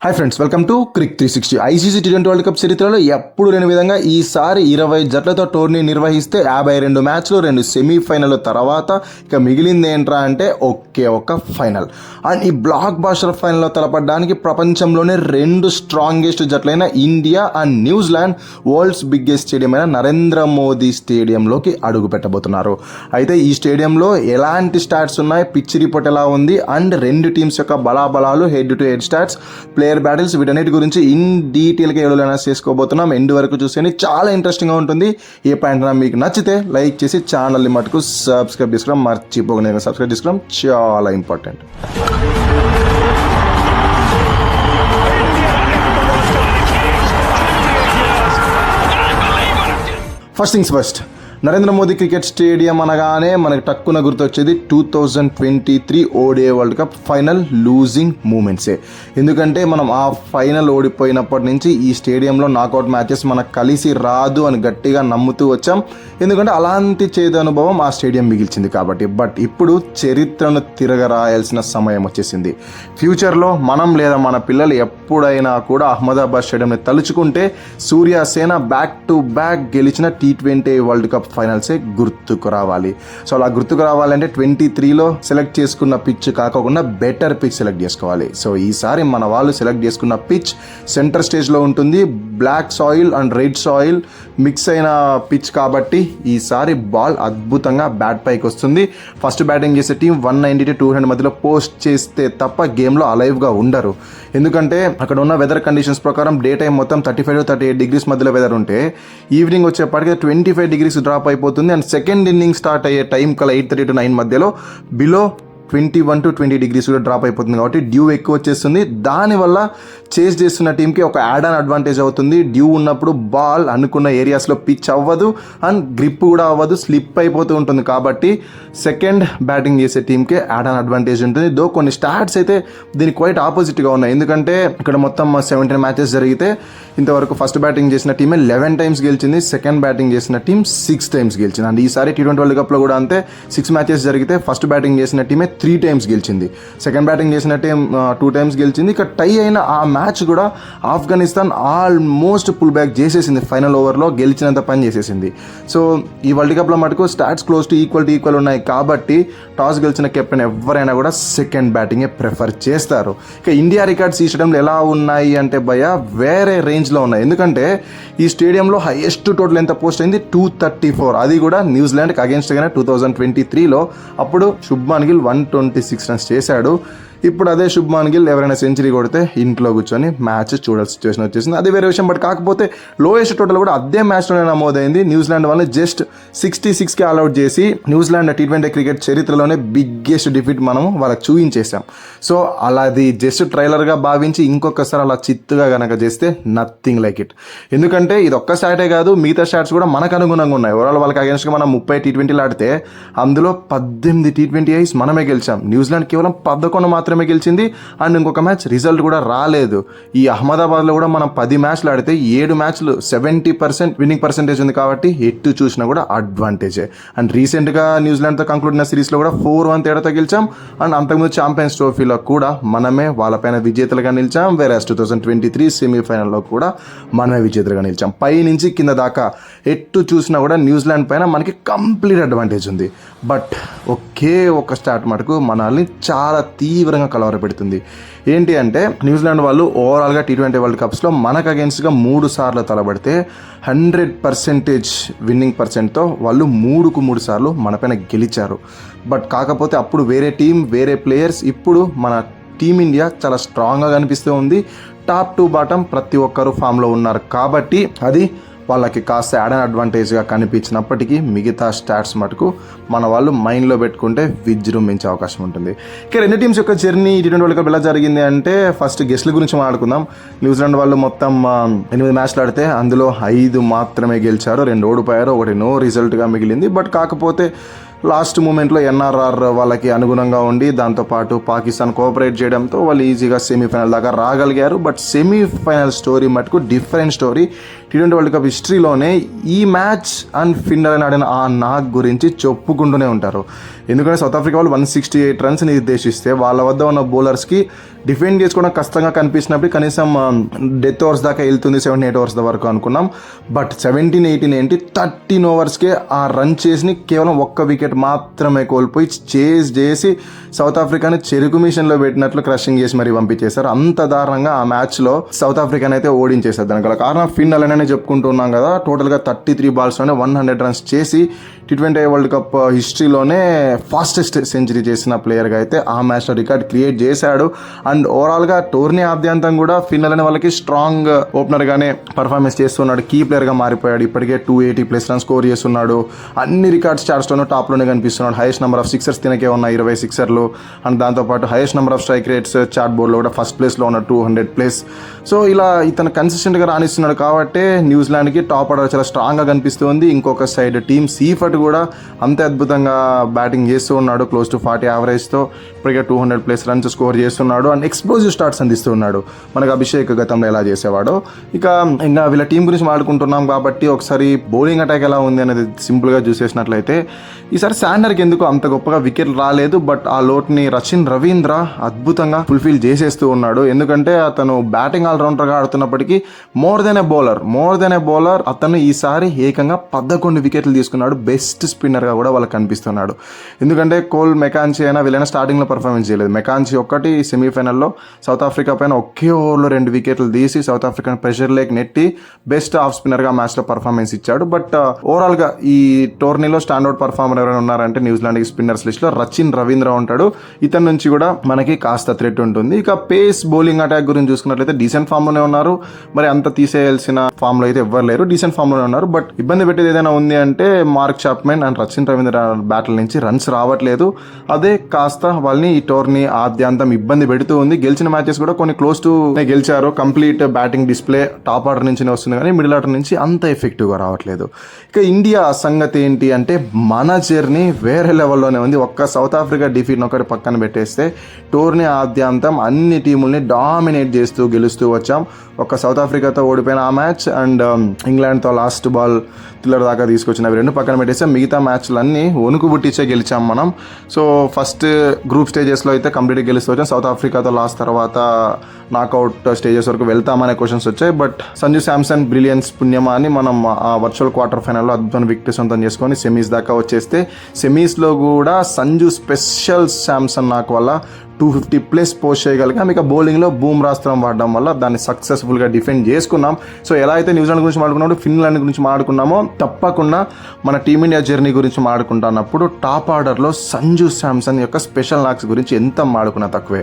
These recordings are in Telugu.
Hi friends, welcome to Crick 360. ICC T20 world cup చరిత్రలో ఎప్పుడు లేని విధంగా ఈసారి 20 జట్లతో టోర్నీ నిర్వహిస్తే 52 మ్యాచ్లు, 2 సెమీఫైనల్ తర్వాత ఇక మిగిలింది ఏంట్రా అంటే ఒకే ఒక ఫైనల్. అండ్ ఈ బ్లాక్ బాస్టర్ ఫైనల్లో తలపడడానికి ప్రపంచంలోనే 2 స్ట్రాంగెస్ట్ జట్లైన India and New Zealand world's biggest stadium అయిన నరేంద్ర మోదీ స్టేడియంలోకి అడుగు పెట్టబోతున్నారు. అయితే ఈ స్టేడియంలో ఎలాంటి స్టాట్స్ ఉన్నాయి, పిచ్ రిపోర్ట్ ఎలా ఉంది, అండ్ 2 టీమ్స్ యొక్క బలాబలాలు, head to head stats, player battles, వీటన్నిటి గురించి ఇన్ డీటెయిల్గా ఏడో అనౌన్స్ చేసుకోబోతున్నాం. ఎండ్ వరకు చూసేయండి, చాలా ఇంట్రెస్టింగ్గా ఉంటుంది. ఏ పాయింట్ మీకు నచ్చితే లైక్ చేసి ఛానల్ని మటుకు సబ్స్క్రైబ్ చేసుకోవడం మర్చిపోకుండా. సబ్స్క్రైబ్ చేసుకోవడం చాలా important. First things first, Narendra Modi cricket stadium అనగానే మనకి టక్కున గుర్తొచ్చేది 2023 ODI world cup final losing మూమెంట్సే. ఎందుకంటే మనం ఆ ఫైనల్ ఓడిపోయినప్పటి నుంచి ఈ స్టేడియంలో నాకౌట్ మ్యాచెస్ మనకు కలిసి రాదు అని గట్టిగా నమ్ముతూ వచ్చాం. ఎందుకంటే అలాంటి చేదు అనుభవం ఆ స్టేడియం మిగిల్చింది కాబట్టి. బట్ ఇప్పుడు చరిత్రను తిరగరాయాల్సిన సమయం వచ్చేసింది. ఫ్యూచర్లో మనం లేదా మన పిల్లలు ఎప్పుడైనా కూడా అహ్మదాబాద్ స్టేడియంని తలుచుకుంటే సూర్యసేన బ్యాక్ టు బ్యాక్ గెలిచిన T20 వరల్డ్ కప్ ఫైనల్సే గుర్తుకు రావాలి. సో అలా గుర్తుకు రావాలంటే 23లో సెలెక్ట్ చేసుకున్న పిచ్ కాకుండా బెటర్ పిచ్ సెలెక్ట్ చేసుకోవాలి. సో ఈసారి మన వాళ్ళు సెలెక్ట్ చేసుకున్న పిచ్ సెంటర్ స్టేజ్లో ఉంటుంది. Black soil and red soil mix అయిన పిచ్ కాబట్టి ఈసారి బాల్ అద్భుతంగా బ్యాట్ పైకి వస్తుంది. ఫస్ట్ బ్యాటింగ్ చేసే టీం 190 to 200 మధ్యలో పోస్ట్ చేస్తే తప్ప గేమ్లో అలైవ్గా ఉండరు. ఎందుకంటే అక్కడ ఉన్న వెదర్ కండిషన్స్ ప్రకారం డే టైం మొత్తం 35 to 38 డిగ్రీస్ మధ్యలో వెదర్ ఉంటే ఈవినింగ్ వచ్చేప్పటికి 25 డిగ్రీస్ డ్రాప్ అయిపోతుంది. అండ్ సెకండ్ ఇన్నింగ్ స్టార్ట్ అయ్యే టైం కల్లా 8:30 to 9 మధ్యలో బిలో 21 to 20 డిగ్రీస్ కూడా డ్రాప్ అయిపోతుంది. కాబట్టి డ్యూ ఎక్కువ వచ్చేస్తుంది. దానివల్ల చేజ్ చేస్తున్న టీంకి ఒక యాడ్ ఆన్ అడ్వాంటేజ్ అవుతుంది. డ్యూ ఉన్నప్పుడు బాల్ అనుకున్న ఏరియాస్లో పిచ్ అవ్వదు అండ్ గ్రిప్ కూడా అవ్వదు, స్లిప్ అయిపోతూ ఉంటుంది. కాబట్టి సెకండ్ బ్యాటింగ్ చేసే టీంకే యాడ్ ఆన్ అడ్వాంటేజ్ ఉంటుంది. దో కొన్ని స్టాట్స్ అయితే దీనికి క్వైట్ ఆపోజిట్గా ఉన్నాయి. ఎందుకంటే ఇక్కడ మొత్తం 17 మ్యాచెస్ జరిగితే ఇంతవరకు ఫస్ట్ బ్యాటింగ్ చేసిన టీమే 11 టైమ్స్ గెలిచింది, సెకండ్ బ్యాటింగ్ చేసిన టీం 6 టైమ్స్ గెలిచింది. అండ్ ఈసారి T20 వరల్డ్ కప్లో కూడా అంతే. 6 మ్యాచెస్ జరిగితే ఫస్ట్ బ్యాటింగ్ చేసిన టీమే 3 టైమ్స్ గెలిచింది, సెకండ్ బ్యాటింగ్ చేసిన టీం 2 టైమ్స్ గెలిచింది. ఇక టై అయిన ఆ మ్యాచ్ కూడా ఆఫ్ఘనిస్తాన్ ఆల్మోస్ట్ పుల్ బ్యాక్ చేసేసింది. ఫైనల్ ఓవర్లో గెలిచినంత పని చేసేసింది. సో ఈ వరల్డ్ కప్లో మటుకు స్టాట్స్ క్లోజ్ టు ఈక్వల్ ఉన్నాయి కాబట్టి టాస్ గెలిచిన కెప్టెన్ ఎవరైనా కూడా సెకండ్ బ్యాటింగే ప్రిఫర్ చేస్తారు. ఇక ఇండియా రికార్డ్స్ ఈ స్టేడియంలో ఎలా ఉన్నాయి అంటే వేరే రేంజ్లో ఉన్నాయి. ఎందుకంటే ఈ స్టేడియంలో హైయెస్ట్ టోటల్ ఎంత పోస్ట్ అయింది 234. అది కూడా న్యూజిలాండ్కి అగేన్స్ట్గానే 2023లో. అప్పుడు శుభ్మాన్ గిల్ 126 రన్స్ చేశాడు. ఇప్పుడు అదే శుభ్మాన్ గిల్ ఎవరైనా సెంచరీ కొడితే ఇంట్లో కూర్చొని మ్యాచ్ చూడాల్సిన సిచ్యువేషన్ వచ్చేసింది. అది వేరే విషయం. బట్ కాకపోతే లోయెస్ట్ టోటల్ కూడా అదే మ్యాచ్లోనే నమోదైంది. న్యూజిలాండ్ వాళ్ళని జస్ట్ 66కి ఆల్అౌట్ చేసి న్యూజిలాండ్ T20 క్రికెట్ చరిత్రలోనే బిగ్గెస్ట్ డిఫీట్ మనం వాళ్ళకి చూపించేసాం. సో అలాది జస్ట్ ట్రైలర్గా భావించి ఇంకొకసారి అలా చిత్తుగా కనుక చేస్తే నథింగ్ లైక్ ఇట్. ఎందుకంటే ఇది ఒక్క స్టాటే కాదు, మిగతా స్టాట్స్ కూడా మనకు అనుగుణంగా ఉన్నాయి. ఓవరాల్ వాళ్ళకి అగేన్స్ట్గా మనం 30 T20 ఆడితే అందులో 18 T20Is మనమే గెలిచాం. న్యూజిలాండ్ కేవలం 11 మాత్రమే గెలిచింది. అండ్ ఇంకొక మ్యాచ్ రిజల్ట్ కూడా రాలేదు. ఈ అహ్మదాబాద్లో కూడా మనం 10 మ్యాచ్లు ఆడితే 7 మ్యాచ్లు 70% విన్నింగ్ పర్సెంటేజ్ ఉంది. కాబట్టి ఎటు చూసినా కూడా అడ్వాంటేజే. అండ్ రీసెంట్గా న్యూజిలాండ్తో కంక్లూడ్ అయిన సిరీస్లో కూడా 4-1 తేడాతో గెలిచాం. అండ్ అంతకుముందు ఛాంపియన్స్ ట్రోఫీలో కూడా మనమే వాళ్ళపైన విజేతలుగా నిలిచాం. వేరే 2023 సెమీఫైనల్లో కూడా మనమే విజేతలుగా నిలిచాం. పై నుంచి కింద దాకా ఎటు చూసినా కూడా న్యూజిలాండ్ పైన మనకి కంప్లీట్ అడ్వాంటేజ్ ఉంది. బట్ ఒకే ఒక స్టార్ట్ మటుకు మనల్ని చాలా తీవ్రంగా కలవరపెడుతుంది. ఏంటి అంటే న్యూజిలాండ్ వాళ్ళు ఓవరాల్గా T20 వరల్డ్ కప్స్లో మనకు అగేన్స్ట్గా 3 సార్లు తలబడితే 100% విన్నింగ్ పర్సెంట్తో వాళ్ళు 3 సార్లు మనపైన గెలిచారు. బట్ కాకపోతే అప్పుడు వేరే టీం, వేరే ప్లేయర్స్. ఇప్పుడు మన టీమిండియా చాలా స్ట్రాంగ్గా కనిపిస్తూ ఉంది. టాప్ టు బాటం ప్రతి ఒక్కరు ఫామ్లో ఉన్నారు. కాబట్టి అది వాళ్ళకి కాస్త యాడ్ ఆన్ అడ్వాంటేజ్గా కనిపించినప్పటికీ మిగతా స్టాట్స్ మటుకు మన వాళ్ళు మైండ్లో పెట్టుకుంటే విజృంభించే అవకాశం ఉంటుంది. ఇక 2 టీమ్స్ యొక్క జర్నీ T20 వరల్డ్ కప్ ఎలా జరిగింది అంటే ఫస్ట్ గెస్ట్ల గురించి మాట్లాడుకుందాం. న్యూజిలాండ్ వాళ్ళు మొత్తం 8 మ్యాచ్లు ఆడితే అందులో 5 మాత్రమే గెలిచారు, 2 ఓడిపోయారు, 1 నో రిజల్ట్గా మిగిలింది. బట్ కాకపోతే లాస్ట్ మూమెంట్లో ఎన్ఆర్ఆర్ వాళ్ళకి అనుగుణంగా ఉండి దాంతోపాటు పాకిస్తాన్ కోఆపరేట్ చేయడంతో వాళ్ళు ఈజీగా సెమీఫైనల్ దాకా రాగలిగారు. బట్ సెమీఫైనల్ స్టోరీ మటుకు different story. T20 world cup హిస్టరీలోనే ఈ మ్యాచ్ అండ్ ఫిన్నల్ ఆడిన ఆ నాగ్ గురించి చెప్పుకుంటూనే ఉంటారు. ఎందుకంటే సౌత్ ఆఫ్రికా వాళ్ళు 168 రన్స్ నిర్దేశిస్తే వాళ్ళ వద్ద ఉన్న బౌలర్స్కి డిఫెండ్ చేసుకోవడం కష్టంగా కనిపించినప్పుడు కనీసం డెత్ ఓవర్స్ దాకా వెళ్తుంది, 78 ఓవర్స్ వరకు అనుకున్నాం. బట్ 17, 18 ఏంటి 13 ఓవర్స్కే ఆ రన్ చేసి కేవలం ఒక్క వికెట్ మాత్రమే కోల్పోయి చేజ్ చేసి సౌత్ ఆఫ్రికాని చెరుకు మిషన్లో పెట్టినట్లు క్రషింగ్ చేసి మరీ పంపించేశారు. అంత దారుణంగా ఆ మ్యాచ్లో సౌత్ ఆఫ్రికాని అయితే ఓడించేశారు. దానికి గల కారణం ఫిన్నల్ అనే చెప్పుకుంటున్నాం కదా. టోటల్గా 33 బాల్స్లోనే 100 రన్స్ చేసి T20 వరల్డ్ కప్ హిస్టరీలోనే ఫాస్టెస్ట్ సెంచరీ చేసిన ప్లేయర్గా అయితే ఆ మ్యాచ్లో రికార్డ్ క్రియేట్ చేశాడు. అండ్ ఓవరాల్గా టోర్నీ ఆద్యంతం కూడా ఫిన్నల్ అనే వాళ్ళకి స్ట్రాంగ్ ఓపెనర్గానే పర్ఫార్మెన్స్ చేస్తున్నాడు. కీ ప్లేయర్గా మారిపోయాడు. ఇప్పటికే 280+ రన్స్ స్కోర్ చేస్తున్నాడు. అన్ని రికార్డ్స్ చార్ట్స్లోనూ టాప్లోనే కనిపిస్తున్నాడు. హైయెస్ట్ నెంబర్ ఆఫ్ సిక్సర్స్ తినకే ఉన్న 20 సిక్సర్లు. అండ్ దాంతోపాటు highest number of strike rates chart బోర్డ్లో కూడా ఫస్ట్ ప్లేస్లో ఉన్న 200+. సో ఇలా ఇతను కన్సిస్టెంట్గా రాణిస్తున్నాడు కాబట్టి న్యూజిలాండ్కి టాప్ ఆర్డర్ చాలా స్ట్రాంగ్గా కనిపిస్తుంది. ఇంకొక సైడ్ టీమ్ సీఫర్ట్ కూడా అంతే అద్భుతంగా బ్యాటింగ్ చేస్తూ ఉన్నాడు. క్లోజ్ టు 40 యావరేజ్తో ఇప్పటికే 200+ రన్స్ స్కోర్ చేస్తున్నాడు. అండ్ ఎక్స్ప్లోజివ్ స్టార్ట్స్ అందిస్తూ ఉన్నాడు. మనకు అభిషేక్ గతంలో ఎలా చేసేవాడో. ఇంకా వీళ్ళ టీం గురించి మాట్లాడుకుంటున్నాం కాబట్టి ఒకసారి బౌలింగ్ అటాక్ ఎలా ఉంది అనేది సింపుల్గా చూసేసినట్లయితే ఈసారి శాండర్కి ఎందుకు అంత గొప్పగా వికెట్లు రాలేదు. బట్ ఆ లోటుని రచిన్ రవీంద్ర అద్భుతంగా ఫుల్ఫిల్ చేసేస్తూ ఉన్నాడు. ఎందుకంటే అతను batting ఆల్రౌండర్గా ఆడుతున్నప్పటికీ more than a bowler అతను ఈసారి ఏకంగా 11 వికెట్లు తీసుకున్నాడు. బెస్ట్ స్పిన్నర్గా కూడా వాళ్ళకి కనిపిస్తున్నాడు. ఎందుకంటే కోల్ మెకాన్సీ అయినా వీళ్ళైనా స్టార్టింగ్లో పర్ఫార్మెన్స్ చేయలేదు. మెకాన్సీ ఒక్కటి సెమీఫైనల్లో సౌత్ ఆఫ్రికా పైన ఒకే ఓవర్లో 2 వికెట్లు తీసి సౌత్ ఆఫ్రికాను ప్రెషర్ లేక్ నెట్టి బెస్ట్ ఆఫ్ స్పిన్నర్గా మ్యాచ్లో పర్ఫార్మెన్స్ ఇచ్చాడు. బట్ ఓవరాల్గా ఈ టోర్నీలో స్టాండౌట్ పర్ఫార్మర్ ఎవరైనా ఉన్నారంటే న్యూజిలాండ్కి స్పిన్నర్స్ లిస్ట్లో రచిన్ రవీంద్ర ఉంటాడు. ఇతని నుంచి కూడా మనకి కాస్త థ్రెట్ ఉంటుంది. ఇక పేస్ బౌలింగ్ అటాక్ గురించి చూసుకున్నట్లయితే డీసెంట్ ఫామ్లోనే ఉన్నారు. మరి అంత తీసేయాల్సిన ఫామ్లో అయితే ఎవ్వరు లేరు. డీసెంట్ ఫామ్లోనే ఉన్నారు. బట్ ఇబ్బంది పెట్టేది ఏదైనా ఉంది అంటే Mark Chapman and Rachin Ravindra బ్యాట్ల నుంచి రన్స్ రావట్లేదు. అదే కాస్త వాళ్ళని ఈ టోర్నీ ఆద్యంతం ఇబ్బంది పెడుతూ ఉంది. గెలిచిన మ్యాచెస్ కూడా కొన్ని క్లోజ్ టు గెలిచారు. Complete batting display top order నుంచి వస్తుంది కానీ మిడిల్ ఆర్డర్ నుంచి అంత ఎఫెక్టివ్గా రావట్లేదు. ఇక ఇండియా సంగతి ఏంటి అంటే మన జర్నీ వేరే లెవెల్లోనే ఉంది. ఒక్క సౌత్ ఆఫ్రికా డిఫీట్ ఒకటి పక్కన పెట్టేస్తే టోర్నీ ఆద్యంతం అన్ని టీముల్ని డామినేట్ చేస్తూ గెలుస్తూ వచ్చాం. ఒక సౌత్ ఆఫ్రికాతో ఓడిపోయిన ఆ మ్యాచ్ అండ్ ఇంగ్లాండ్తో లాస్ట్ బాల్ థ్రిల్లర్ దాకా తీసుకొచ్చిన అవి 2 పక్కన పెట్టేస్తే మిగతా మ్యాచ్లన్నీ వణుకు పుట్టించే గెలిచాం మనం. సో ఫస్ట్ గ్రూప్ స్టేజెస్లో అయితే కంప్లీట్గా గెలుస్తూ వచ్చాం. సౌత్ ఆఫ్రికాతో లాస్ట్ తర్వాత నాకౌట్ స్టేజెస్ వరకు వెళ్తామనే క్వశ్చన్స్ వచ్చాయి. బట్ సంజు శాంసన్ బ్రిలియన్స్ పుణ్యమా అని మనం ఆ వర్చువల్ క్వార్టర్ ఫైనల్లో అద్భుతమైన విక్టరీ సొంతం చేసుకొని సెమీస్ దాకా వచ్చేస్తే సెమీస్లో కూడా సంజు స్పెషల్ శాంసన్ నాకు వల్ల 250+ పోస్ట్ చేయగలిగాం. ఇక బౌలింగ్లో బూమ్రాస్త్రం వాడడం వల్ల దాన్ని సక్సెస్ఫుల్గా డిఫెండ్ చేసుకున్నాం. సో ఎలా అయితే న్యూజిలాండ్ గురించి మాట్లాడుకున్నప్పుడు ఫిన్లాండ్ గురించి మాట్లాడుకున్నామో తప్పకుండా మన టీమిండియా జర్నీ గురించి మాట్లాడుకుంటున్నప్పుడు టాప్ ఆర్డర్లో సంజు శాంసన్ యొక్క స్పెషల్ నాక్స్ గురించి ఎంత మాట్లాడుకున్నా తక్కువే.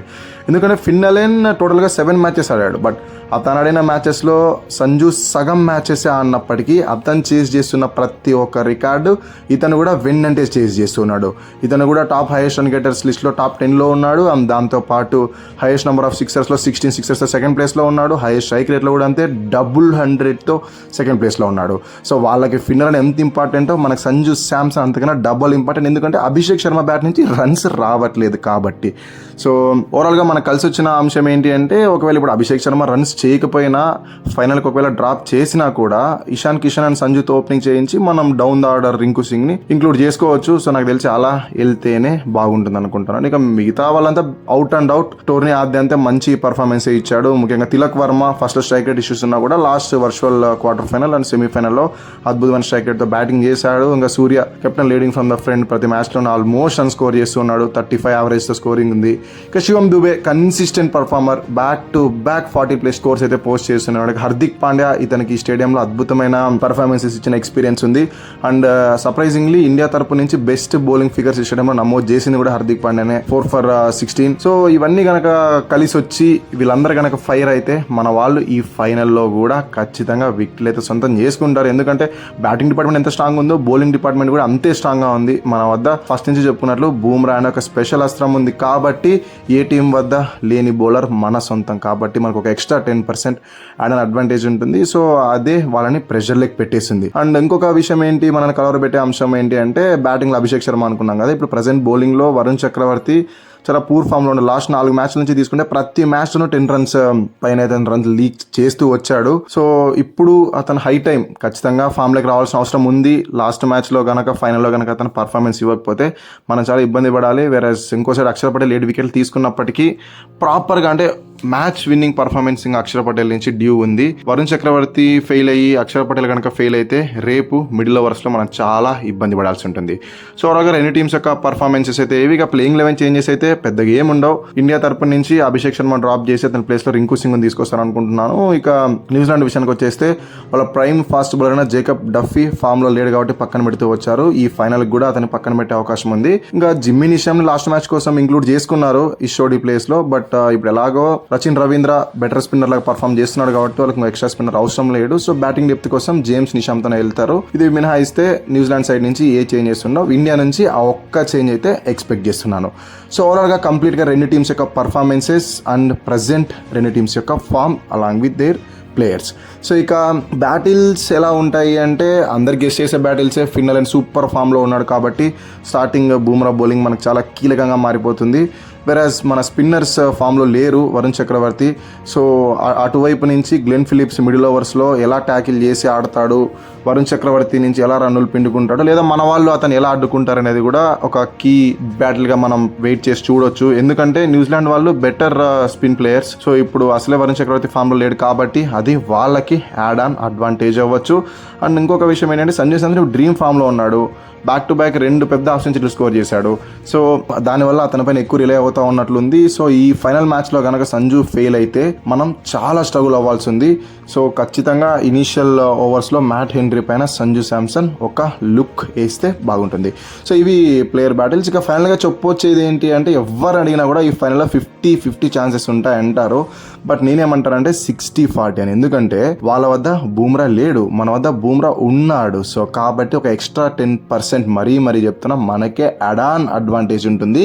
ఎందుకంటే ఫిన్నలెన్ టోటల్గా 7 మ్యాచెస్ ఆడాడు. బట్ అతను ఆడిన మ్యాచెస్లో సంజు సగం మ్యాచెస్ ఆడినప్పటికీ అతను చేజ్ చేస్తున్న ప్రతి ఒక్క రికార్డు ఇతను కూడా వెన్నంటే చేజ్ చేస్తున్నాడు. ఇతను కూడా టాప్ హైయెస్ట్ రన్ గెటర్స్ లిస్ట్లో టాప్ 10లో ఉన్నాడు. దాంతోపాటు హైయెస్ట్ నెంబర్ ఆఫ్ సిక్సర్స్లో 16 సిక్సర్స్తో సెకండ్ ప్లేస్లో ఉన్నాడు. హైయెస్ట్ స్ట్రైక్ రేట్లో కూడా అంతే 100తో సెకండ్ ప్లేస్లో ఉన్నాడు. సో వాళ్ళకి ఫిన్నర్ ఎంత ఇంపార్టెంటో మనకు సంజు శాంసన్ అంతకన్నా డబుల్ ఇంపార్టెంట్. ఎందుకంటే అభిషేక్ శర్మ బ్యాట్ నుంచి రన్స్ రావట్లేదు కాబట్టి. సో ఓవరాల్గా మనకు కలిసి వచ్చిన అంశం ఏంటి అంటే ఒకవేళ ఇప్పుడు అభిషేక్ శర్మ రన్స్ చేయకపోయినా ఫైనల్కి ఒకవేళ డ్రాప్ చేసినా కూడా ఇషాన్ కిషన్ అండ్ సంజుతో ఓపెనింగ్ చేయించి మనం డౌన్ ద ఆర్డర్ రింకు సింగ్ని ఇంక్లూడ్ చేసుకోవచ్చు. సో నాకు తెలిసి అలా వెళ్తేనే బాగుంటుంది అనుకుంటున్నాను. ఇక మిగతా వాళ్ళంతా అవుట్ అండ్ అవుట్ టోర్నీ ఆద్యంతం మంచి పర్ఫార్మెన్స్ ఇచ్చాడు. ముఖ్యంగా Tilak Varma first strike rate issues ఉన్నా కూడా last virtual quarter final and సెమీఫైనల్లో అద్భుతమైన స్ట్రైక్ రేట్తో బ్యాటింగ్ చేశాడు. ఇంకా Surya captain leading from the front ప్రతి మ్యాచ్లో ఆల్మోస్ట్ రన్ స్కోర్ చేస్తున్నాడు. 35 యావరేజ్తో స్కోరింగ్ ఉంది. ఇక Shivam Dube consistent performer, back to back 40+ scores అయితే పోస్ట్ చేస్తున్నాడు. హార్దిక్ పాండ్యా ఇతనికి స్టేడియంలో అద్భుతమైన పర్ఫార్మెన్సెస్ ఇచ్చిన ఎక్స్పీరియన్స్ ఉంది. అండ్ సర్ప్రైజింగ్లీ ఇండియా తరపు నుంచి బెస్ట్ బౌలింగ్ ఫిగర్స్ స్టేడియంలో నమోదు చేసింది కూడా హార్దిక్ పాండ్యానే, 4 for 16. సో ఇవన్నీ కనుక కలిసి వచ్చి వీళ్ళందరూ కనుక ఫైర్ అయితే మన వాళ్ళు ఈ ఫైనల్లో కూడా ఖచ్చితంగా వికెట్లు అయితే సొంతం చేసుకుంటారు. ఎందుకంటే బ్యాటింగ్ డిపార్ట్మెంట్ ఎంత స్ట్రాంగ్ ఉందో బౌలింగ్ డిపార్ట్మెంట్ కూడా అంతే స్ట్రాంగ్గా ఉంది. మన వద్ద ఫస్ట్ నుంచి చెప్పుకున్నట్లు బూమ్రా అనే ఒక స్పెషల్ అస్త్రం ఉంది కాబట్టి ఏ టీం వద్ద లేని బౌలర్ మన సొంతం కాబట్టి మనకు ఒక ఎక్స్ట్రా 10% అండ్ అడ్వాంటేజ్ ఉంటుంది. సో అదే వాళ్ళని ప్రెషర్లోకి పెట్టేసింది. అండ్ ఇంకొక విషయం ఏంటి, మనల్ని కలవరబెట్టే అంశం ఏంటి అంటే బ్యాటింగ్లో అభిషేక్ శర్మ అనుకున్నాం కదా, ఇప్పుడు ప్రజెంట్ బౌలింగ్లో వరుణ్ చక్రవర్తి చాలా పూర్ ఫామ్లో ఉండే. లాస్ట్ 4 మ్యాచ్ల నుంచి తీసుకుంటే ప్రతి మ్యాచ్లోనూ 10 రన్స్ పైన 10 రన్స్ లీక్ చేస్తూ వచ్చాడు. సో ఇప్పుడు అతను హై టైం ఖచ్చితంగా ఫామ్లోకి రావాల్సిన అవసరం ఉంది. లాస్ట్ మ్యాచ్లో కనుక ఫైనల్లో కనుక అతను పర్ఫార్మెన్స్ ఇవ్వకపోతే మనం చాలా ఇబ్బంది పడాలి. వేరే ఇంకో సైడ్ అక్షర్ పటేల్ 7 వికెట్లు తీసుకున్నప్పటికీ ప్రాపర్గా అంటే మ్యాచ్ విన్నింగ్ పర్ఫార్మెన్స్ ఇంకా అక్షర్ పటేల్ నుంచి డ్యూ ఉంది. వరుణ్ చక్రవర్తి ఫెయిల్ అయ్యి అక్షర్ పటేల్ కనుక ఫెయిల్ అయితే రేపు మిడిల్ ఓవర్స్లో మనం చాలా ఇబ్బంది పడాల్సి ఉంటుంది. సో ఓవరాల్గా రెండు టీమ్స్ యొక్క పర్ఫార్మెన్సెస్ అయితే ఏవి, ఇక ప్లేయింగ్ 11 చేంజెస్ అయితే పెద్దగా ఏముండవు. ఇండియా తరపు నుంచి అభిషేక్ శర్మ డ్రాప్ చేసి అతని ప్లేస్లో రింకు సింగ్ తీసుకొస్తాను అనుకుంటున్నాను. ఇక న్యూజిలాండ్ విషయానికి వచ్చేస్తే వాళ్ళ ప్రైమ్ ఫాస్ట్ బౌలర్ అయిన జేకబ్ డఫీ ఫామ్లో లేడు కాబట్టి పక్కన పెడుతూ వచ్చారు. ఈ ఫైనల్కి కూడా అతని పక్కన పెట్టే అవకాశం ఉంది. ఇంకా జిమ్మీ నిషామ్ని లాస్ట్ మ్యాచ్ కోసం ఇంక్లూడ్ చేసుకున్నారు ఇషోడి ప్లేస్లో. బట్ ఇప్పుడు ఎలాగో రచిన్ రవీంద్ర బెటర్ స్పిన్నర్ లాగా పర్ఫామ్ చేస్తున్నాడు కాబట్టి వాళ్ళకి ఎక్స్ట్రా స్పిన్నర్ అవసరం లేదు. సో బ్యాటింగ్ డెప్త్ కోసం జేమ్స్ నిషామ్తోనే వెళ్తారు. ఇది మినహాయిస్తే న్యూజిలాండ్ సైడ్ నుంచి ఏ చేంజెస్ ఉండవు. ఇండియా నుంచి ఆ ఒక్క చేంజ్ అయితే ఎక్స్పెక్ట్ చేస్తున్నాను. సో ఓవరాల్గా కంప్లీట్గా రెండు టీమ్స్ యొక్క పర్ఫార్మెన్సెస్ అండ్ ప్రజెంట్ రెండు టీమ్స్ యొక్క form along with their players. So ఇక బ్యాటిల్స్ ఎలా ఉంటాయి అంటే అందరు గెస్ట్ చేసే బ్యాటిల్సే. ఫిన్నల్ అండ్ సూపర్ ఫామ్లో ఉన్నాడు కాబట్టి స్టార్టింగ్ బూమ్రా బౌలింగ్ మనకు చాలా కీలకంగా మారిపోతుంది. వెరాజ్ మన స్పిన్నర్స్ ఫామ్లో లేరు వరుణ్ చక్రవర్తి. సో అటువైపు నుంచి గ్లెన్ ఫిలిప్స్ మిడిల్ ఓవర్స్లో ఎలా ట్యాకిల్ చేసి ఆడతాడు, వరుణ్ చక్రవర్తి నుంచి ఎలా రన్నులు పిండుకుంటాడు, లేదా మన వాళ్ళు అతను ఎలా అడ్డుకుంటారు అనేది కూడా ఒక కీ బ్యాటిల్గా మనం వెయిట్ చేసి చూడొచ్చు. ఎందుకంటే న్యూజిలాండ్ వాళ్ళు బెటర్ స్పిన్ ప్లేయర్స్. సో ఇప్పుడు అసలే వరుణ్ చక్రవర్తి ఫామ్లో లేడు కాబట్టి అది వాళ్ళకి యాడ్ ఆన్ అడ్వాంటేజ్ అవ్వచ్చు. అండ్ ఇంకొక విషయం ఏంటంటే సంజయ్ శాంసన్ డ్రీమ్ ఫామ్లో ఉన్నాడు. బ్యాక్ టు బ్యాక్ 2 పెద్ద హాఫ్ సెంచరీలు స్కోర్ చేశాడు. సో దానివల్ల అతనిపైన ఎక్కువ రిలే అవుతూ ఉన్నట్లుంది. సో ఈ ఫైనల్ మ్యాచ్లో కనుక సంజు ఫెయిల్ అయితే మనం చాలా స్ట్రగుల్ అవ్వాల్సి ఉంది. సో ఖచ్చితంగా ఇనీషియల్ ఓవర్స్లో మ్యాట్ హెన్రీ పైన సంజు శాంసన్ ఒక లుక్ వేస్తే బాగుంటుంది. సో ఇవి ప్లేయర్ బ్యాటిల్స్. ఇక ఫైనల్గా చెప్పొచ్చేది ఏంటి అంటే ఎవరు అడిగినా కూడా ఈ ఫైనల్లో 50-50 ఛాన్సెస్ ఉంటాయి అంటారు. బట్ నేనేమంటానంటే 60-40 అని. ఎందుకంటే వాళ్ళ వద్ద బూమ్రా లేడు, మన వద్ద బూమ్రా ఉన్నాడు. సో కాబట్టి ఒక ఎక్స్ట్రా 10% మరీ చెప్తున్నా మనకే అడాన్ అడ్వాంటేజ్ ఉంటుంది.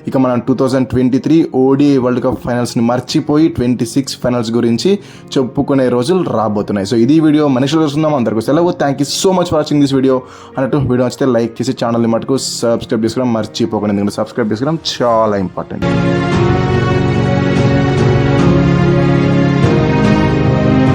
ఇక మనం 2023 ODI వరల్డ్ కప్ ఫైనల్స్ని మర్చిపోయి 26 ఫైనల్స్ గురించి చెప్పుకునే రోజులు రాబోతున్నాయి. సో ఇది వీడియో మనుషులు చూస్తున్నాం. అందరికీ సెలవు. Thank you so much for watching this video. అన్నట్టు వీడియో నచ్చితే లైక్ చేసి ఛానల్ని మటుకు సబ్స్క్రైబ్ చేసుకోవడం మర్చిపోకండి. ఎందుకంటే సబ్స్క్రైబ్ చేసుకోవడం చాలా ఇంపార్టెంట్.